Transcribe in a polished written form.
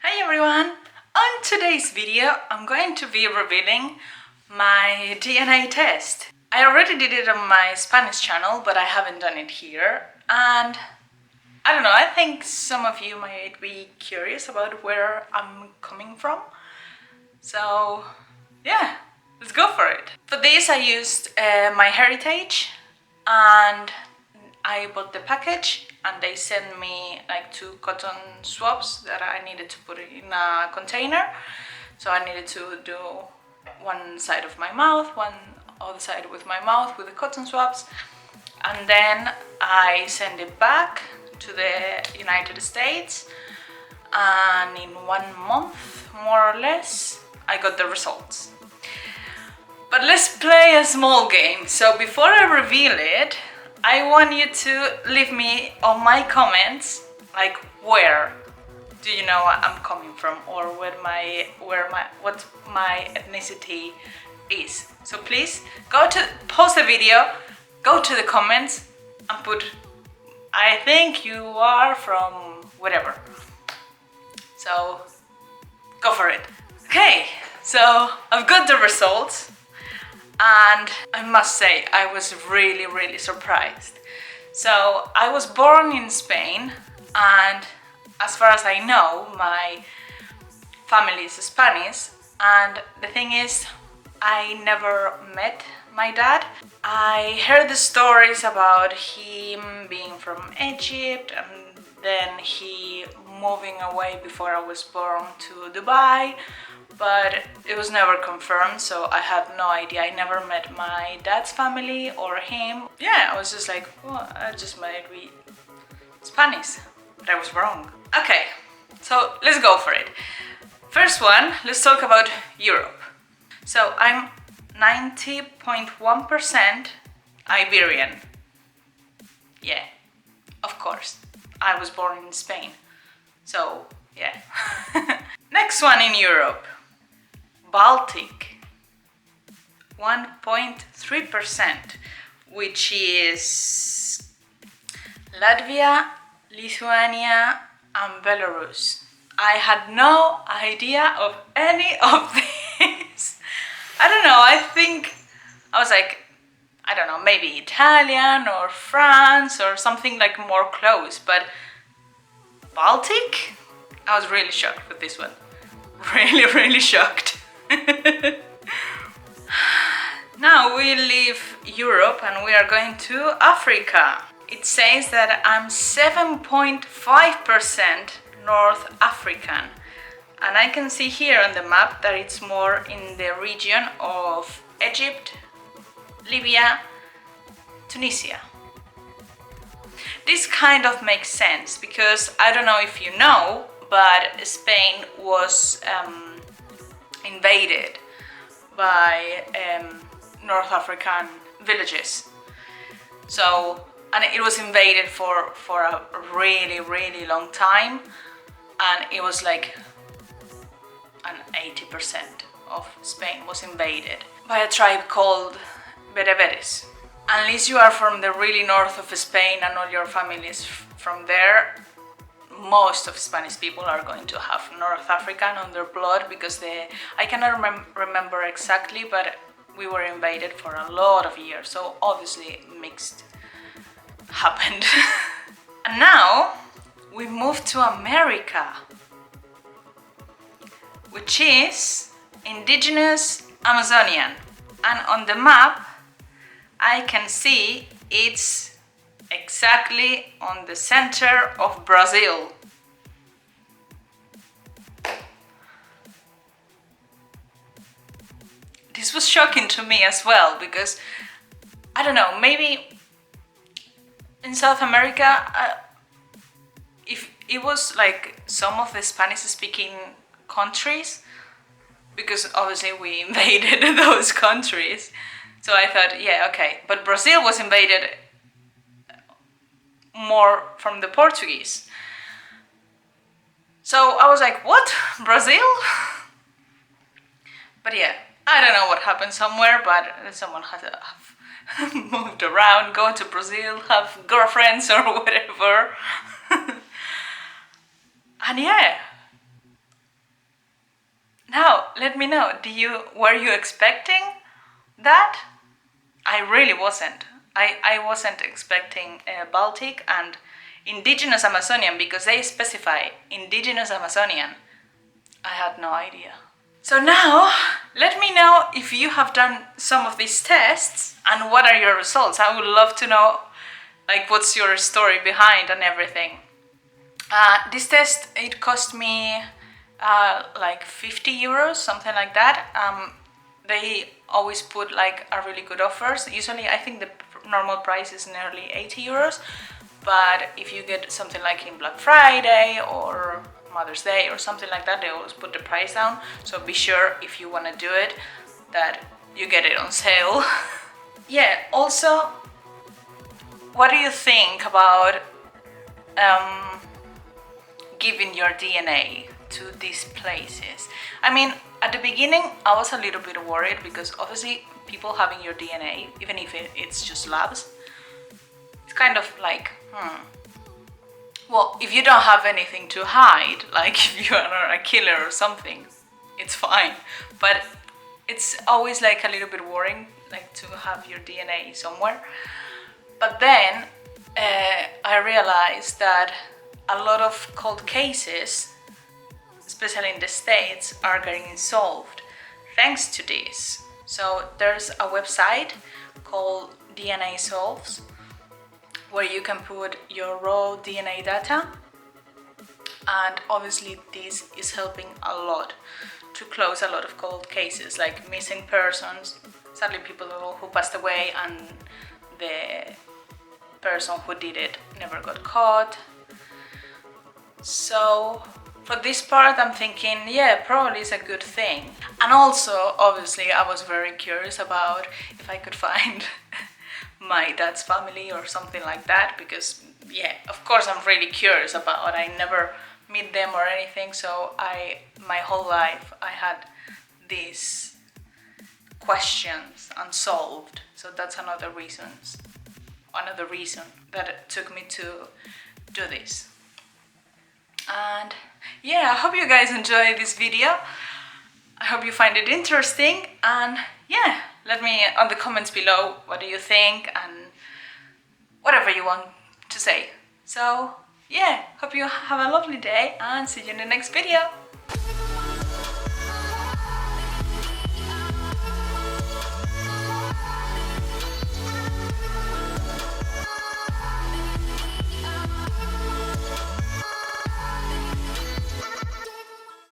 Hi everyone! On today's video I'm going to be revealing my DNA test. I already did it on my Spanish channel, but I haven't done it here, and I don't know, I think some of you might be curious about where I'm coming from. So yeah, let's go for it. For this I used my heritage, and I bought the package and they sent me like 2 cotton swabs that I needed to put in a container. So I needed to do one side of my mouth, one other side with my mouth with the cotton swabs, and then I sent it back to the United States, and in 1 month more or less I got the results. But let's play a small game. So before I reveal it, I want you to leave me on my comments, like, where do you know I'm coming from, or what my ethnicity is. So please pause the video, go to the comments and put, I think you are from whatever. So go for it. Okay, so I've got the results. And I must say, I was really surprised. So I was born in Spain, and as far as I know, my family is Spanish. And the thing is, I never met my dad. I heard the stories about him being from Egypt, and then he moving away before I was born to Dubai. But it was never confirmed, so I had no idea. I never met my dad's family or him. Yeah, I was just like, oh, I just might be Spanish, but I was wrong. Okay, so let's go for it. First one, let's talk about Europe. So I'm 90.1% Iberian. Yeah, of course. I was born in Spain, so yeah. Next one in Europe. Baltic, 1.3%, which is Latvia, Lithuania and Belarus. I had no idea of any of these. I don't know, I think I was like, I don't know, maybe Italian or France or something like more close, but Baltic? I was really shocked with this one. Really shocked. Now we leave Europe and we are going to Africa. It says that I'm 7.5% North African, and I can see here on the map that it's more in the region of Egypt, Libya, Tunisia. This kind of makes sense because I don't know if you know, but Spain was invaded by North African villages. So, and it was invaded for a really long time, and it was like an 80% of Spain was invaded by a tribe called Bereberes. Unless you are from the really north of Spain and all your family is from there, most of Spanish people are going to have North African on their blood because I cannot remember exactly, but we were invaded for a lot of years, so obviously mixed happened. And now we move to America, which is indigenous Amazonian, and on the map I can see it's exactly on the center of Brazil. This was shocking to me as well because, I don't know, maybe in South America, if it was like some of the Spanish-speaking countries, because obviously we invaded those countries, so I thought, yeah, okay, but Brazil was invaded more from the Portuguese. So I was like, what? Brazil? But yeah, I don't know what happened somewhere, but someone has moved around, go to Brazil, have girlfriends or whatever. And yeah, Now, let me know, were you expecting that? I really wasn't. I wasn't expecting Baltic and indigenous Amazonian, because they specify indigenous Amazonian. I had no idea. So now, let me know if you have done some of these tests and what are your results. I would love to know, like, what's your story behind and everything. This test, it cost me like 50 euros, something like that. They always put like a really good offers. Usually I think the normal price is nearly 80 euros, but if you get something like in Black Friday or Mother's Day or something like that, they always put the price down. So be sure, if you want to do it, that you get it on sale. Yeah, also, what do you think about giving your DNA to these places? I mean, at the beginning I was a little bit worried, because obviously people having your DNA, even if it's just labs, it's kind of like, well, if you don't have anything to hide, like if you are a killer or something, it's fine. But it's always like a little bit worrying, like to have your DNA somewhere. But then I realized that a lot of cold cases, especially in the States, are getting solved thanks to this. So there's a website called DNA Solves, where you can put your raw DNA data, and obviously this is helping a lot to close a lot of cold cases, like missing persons, sadly people who passed away and the person who did it never got caught. So for this part I'm thinking, yeah, probably it's a good thing. And also, obviously, I was very curious about if I could find my dad's family or something like that, because yeah, of course I'm really curious about it. I never meet them or anything, so my whole life I had these questions unsolved. So that's another reason that it took me to do this. And yeah, I hope you guys enjoyed this video. I hope you find it interesting, and yeah, let me on the comments below what do you think and whatever you want to say. So yeah, hope you have a lovely day and see you in the next video.